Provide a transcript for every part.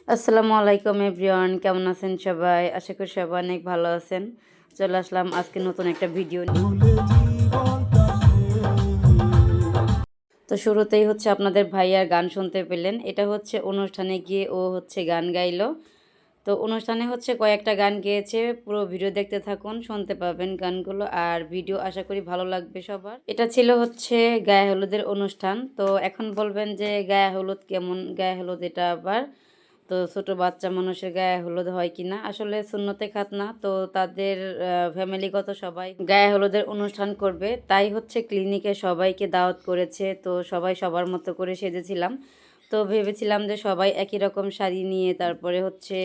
আসসালামু আলাইকুম এভরিওয়ান, কেমন আছেন সবাই? আশা করি সবাই অনেক ভালো আছেন। চলে আসলাম আজকে নতুন একটা ভিডিও নিয়ে। তো শুরুতেই হচ্ছে আপনাদের ভাইয়ার গান শুনতে পেলেন। এটা হচ্ছে অনুষ্ঠানে গিয়ে ও হচ্ছে গান গাইলো। তো অনুষ্ঠানে হচ্ছে কয়েকটা গান গেয়েছে, পুরো ভিডিও দেখতে থাকুন, শুনতে পাবেন গানগুলো। আর ভিডিও আশা করি ভালো লাগবে সবার। এটা ছিল হচ্ছে গায়ে হলুদের অনুষ্ঠান। তো এখন বলবেন যে গায়ে হলুদ কেমন? গায়ে হলুদ এটা আবার তো ছোট বাচ্চা মানুষের গায়ে হলুদ হয় কিনা, আসলে সুন্নতে খাতনা তো তাদের ফ্যামিলিগত সবাই গায়ে হলুদের অনুষ্ঠান করবে, তাই হচ্ছে ক্লিনিকে সবাইকে দাওয়াত করেছে। তো সবাই সবার মতো করে সেজেছিলাম। তো ভেবেছিলাম যে সবাই একই রকম শাড়ি নিয়ে তারপরে হচ্ছে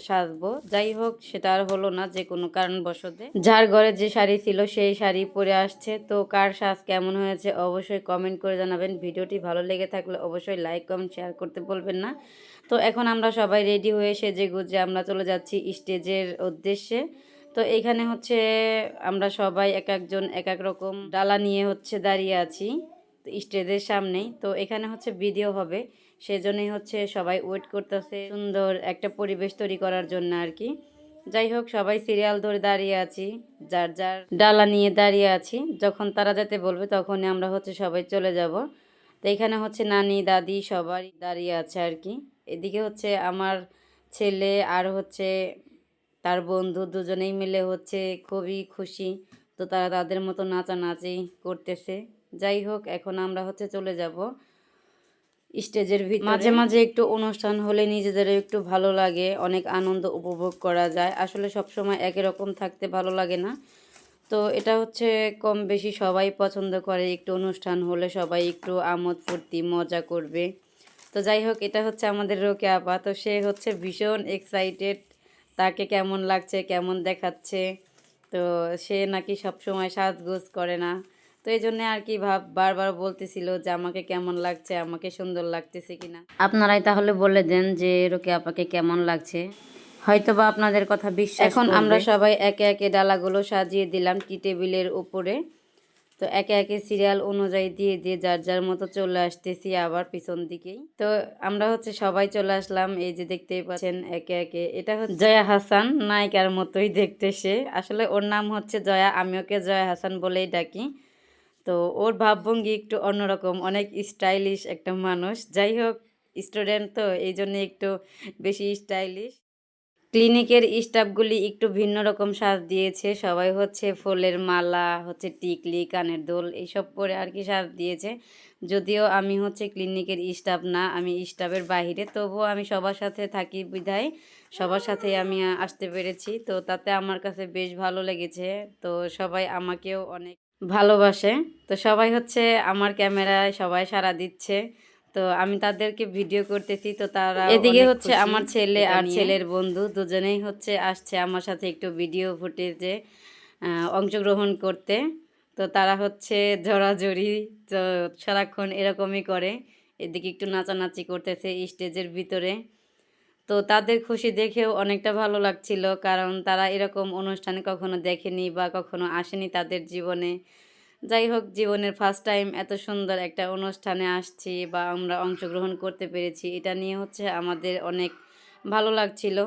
সাজবো। যাই হোক, সেটা আর হলো না, যে কোনো কারণবশতে যার ঘরে যে শাড়ি ছিল সেই শাড়ি পরে আসছে। তো কার সাজ কেমন হয়েছে অবশ্যই কমেন্ট করে জানাবেন। ভিডিওটি ভালো লেগে থাকলে অবশ্যই লাইক কমেন্ট শেয়ার করতে বলবেন না। তো এখন আমরা সবাই রেডি হয়ে সেজে গুজে আমরা চলে যাচ্ছি স্টেজের উদ্দেশ্যে। তো এইখানে হচ্ছে আমরা সবাই এক একজন এক এক রকম ডালা নিয়ে হচ্ছে দাঁড়িয়ে আছি স্টেজের সামনেই। তো এখানে হচ্ছে ভিডিও হবে, সেজন্যই হচ্ছে সবাই ওয়েট করতেছে সুন্দর একটা পরিবেশ তৈরি করার জন্য আর কি। যাই হোক, সবাই সিরিয়াল ধরে দাঁড়িয়ে আছি, যার যার ডালা নিয়ে দাঁড়িয়ে আছি। যখন তারা যেতে বলবে তখনই আমরা হচ্ছে সবাই চলে যাব। তো এখানে হচ্ছে নানি দাদি সবাই দাঁড়িয়ে আছে আর কি। এদিকে হচ্ছে আমার ছেলে আর হচ্ছে তার বন্ধু দুজনেই মিলে হচ্ছে খুবই খুশি। তো তারা তাদের মতো নাচানাচি করতেছে। যাই হোক, এখন আমরা হচ্ছে চলে যাব স্টেজের ভিতরে। মাঝে মাঝে একটু অনুষ্ঠান হলে নিজেদের একটু ভালো লাগে, অনেক আনন্দ উপভোগ করা যায়। আসলে সবসময় একই রকম থাকতে ভালো লাগে না। তো এটা হচ্ছে কম বেশি সবাই পছন্দ করে, একটু অনুষ্ঠান হলে সবাই একটু আমোদ ফুর্তি মজা করবে। তো যাই হোক, এটা হচ্ছে আমাদের রোকেয়া আপা। তো সে হচ্ছে ভীষণ এক্সাইটেড, তাকে কেমন লাগছে কেমন দেখাচ্ছে। তো সে নাকি সবসময় সাজগোজ করে না, তো এই জন্য আর কি বারবার বলতেছিল যে আমাকে কেমন লাগছে, আমাকে সুন্দর লাগতেছে কিনা। আপনারাই তাহলে বলে দেন যে রোকেয়া আপাকে কেমন লাগছে, হয়তোবা আপনাদের কথা বিশ্বাস করবে। এখন আমরা সবাই একে একে ডালাগুলো সাজিয়ে দিলাম টি টেবিলের উপরে। তো একে একে সিরিয়াল অনুযায়ী দিয়ে দিয়ে যার যার মতো চলে আসতেছি আবার পিছন দিকেই। তো আমরা হচ্ছে সবাই চলে আসলাম, এই যে দেখতেই পাচ্ছেন একে একে। এটা হচ্ছে জয়া হাসান, নায়িকার মতোই দেখতে সে। আসলে ওর নাম হচ্ছে জয়া, আমি ওকে জয়া হাসান বলেই ডাকি। তো ওর ভাবভঙ্গি একটু অন্যরকম, অনেক স্টাইলিশ একটা মানুষ। যাই হোক, স্টুডেন্ট তো এই জন্য একটু বেশি স্টাইলিশ। ক্লিনিকের স্টাফগুলি একটু ভিন্ন রকম সাজ দিয়েছে, সবাই হচ্ছে ফুলের মালা, হচ্ছে টিকলি, কানের দুল এইসব পরে আর কি সাজ দিয়েছে। যদিও আমি হচ্ছে ক্লিনিকের স্টাফ না, আমি স্টাফের বাহিরে, তবুও আমি সবার সাথে থাকি বিধায় সবার সাথে আমি আসতে পেরেছি। তো তাতে আমার কাছে বেশ ভালো লেগেছে। তো সবাই আমাকেও অনেক ভালোবাসে। তো সবাই হচ্ছে আমার ক্যামেরায় সবাই সাড়া দিচ্ছে। তো আমি তাদেরকে ভিডিও করতেছি, তো তারা এদিকে হচ্ছে আমার ছেলে আর ছেলের বন্ধু দুজনেই হচ্ছে আসছে আমার সাথে একটু ভিডিও ফুটেজে অংশগ্রহণ করতে। তো তারা হচ্ছে জড়াজড়ি, তো সারাক্ষণ এরকমই করে। এদিকে একটু নাচানাচি করতেছে স্টেজের ভিতরে। তো তাদের খুশি দেখেও অনেকটা ভালো লাগছিল, কারণ তারা এরকম অনুষ্ঠানে কখনো দেখেনি বা কখনো আসেনি তাদের জীবনে। যাই হোক, জীবনের ফার্স্ট টাইম এত সুন্দর একটা অনুষ্ঠানে আসছি বা আমরা অংশগ্রহণ করতে পেরেছি, এটা নিয়ে হচ্ছে আমাদের অনেক ভালো লাগছিল।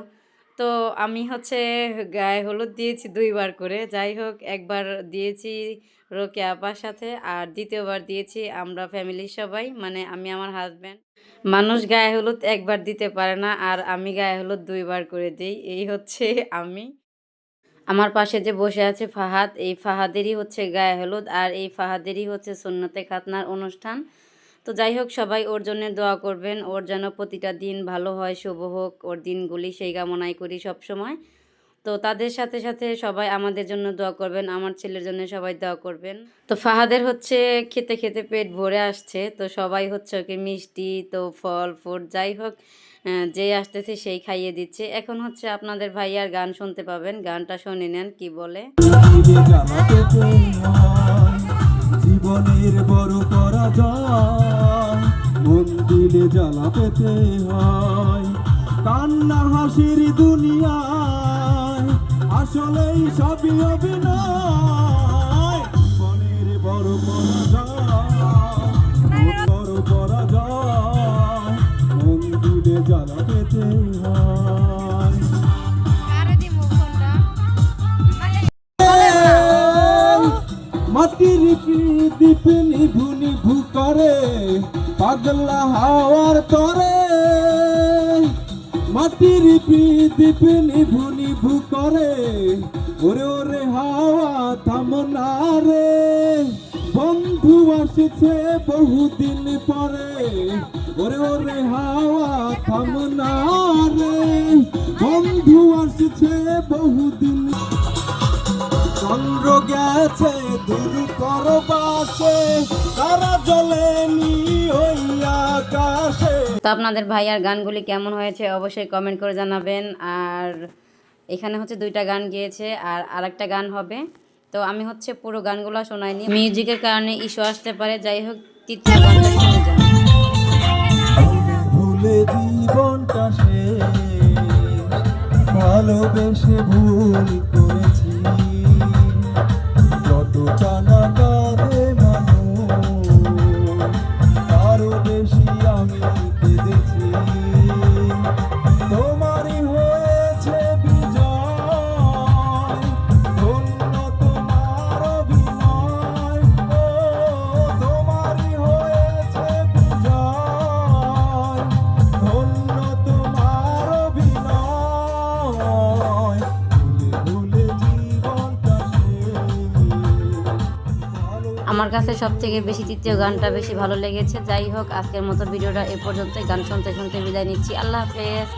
তো আমি হচ্ছে গায়ে হলুদ দিয়েছি 2বার করে। যাই হোক, একবার দিয়েছি রোকেয়া আপার সাথে আর দ্বিতীয়বার দিয়েছি আমরা ফ্যামিলির সবাই, মানে আমি আমার হাজব্যান্ড। মানুষ গায়ে হলুদ একবার দিতে পারে না, আর আমি গায়ে হলুদ 2বার করে দিই। এই হচ্ছে আমি। আমার পাশে যে বসে আছে ফাহাদ, এই ফাহাদেরই হচ্ছে গায়ে হলুদ, আর এই ফাহাদেরই হচ্ছে সুন্নতে খাতনার অনুষ্ঠান। তো যাই হোক, সবাই ওর জন্য দোয়া করবেন, ওর যেন প্রতিটা দিন ভালো হয়, শুভ হোক ওর দিনগুলি, সেই কামনাই করি সব সময়। তো তাদের সাথে সাথে সবাই আমাদের জন্য দোয়া করবেন, আমার ছেলের জন্য সবাই দোয়া করবেন। তো ফাহাদের হচ্ছে খেতে খেতে পেট ভরে আসছে, তো সবাই হচ্ছে ওকে মিষ্টি, তো ফল ফ্রুট যাই হোক যেই আসতেছে সেই খাইয়ে দিচ্ছে। এখন হচ্ছে আপনাদের ভাইয়ার গান শুনতে পাবেন, গানটা শুনে নেন কি বলে। জীবনের বড় পরাজয়, মন দিলে জ্বালা পেতে হয়। কান্না হাসির দুনিয়ায় আসলেই সবই অভিনয়। জীবনের বড় পরাজয়, বড় পরাজয়, মন দিলে জ্বালা পেতে হয়। মাটির দ্বীপ নিভু নিভু করে পাগলা হাওয়ার তরে, মাটির দ্বীপ নিভু নিভু করে ওরে ওরে হাওয়া থামনা রে, বন্ধু আসছে বহুদিন পরে ওরে ওরে হাওয়া থামনা রে, বন্ধু আসছে বহুদিন। চন্দ্র গেছে দূর করবাসে, তারা জ্বলেনি ওই আকাশে। তো আপনাদের ভাইয়ার গানগুলি কেমন হয়েছে অবশ্যই কমেন্ট করে জানাবেন। আর এখানে হচ্ছে 2টা গান গিয়েছে আর আরেকটা গান হবে। তো আমি হচ্ছে পুরো গানগুলো শোনাইনি, মিউজিকের কারণে ইস্যু আসতে পারে। যাই হোক, তৃতীয় গানটা শুনে যান। ভুলে জীবনটা শেষ, ভালোবেসে ভুল করেছি, যত টানা কাঁদে মানুষ তারও বেশি আমি কেঁদেছি। তোমারই হয়েছে বিজয়, ধন্য তোমার অভিনয়, ও তোমারই হয়েছে বিজয়, ধন্য তোমার অভিনয়। ভুলে ভুলে জীবনটা আমার কাছে সব থেকে বেশি তৃতীয় গানটা বেশি ভালো লেগেছে। যাই হোক, আজকের মতো ভিডিওটা এ পর্যন্তই। গান শুনতে শুনতে বিদায় নিচ্ছি। আল্লাহ হাফেজ।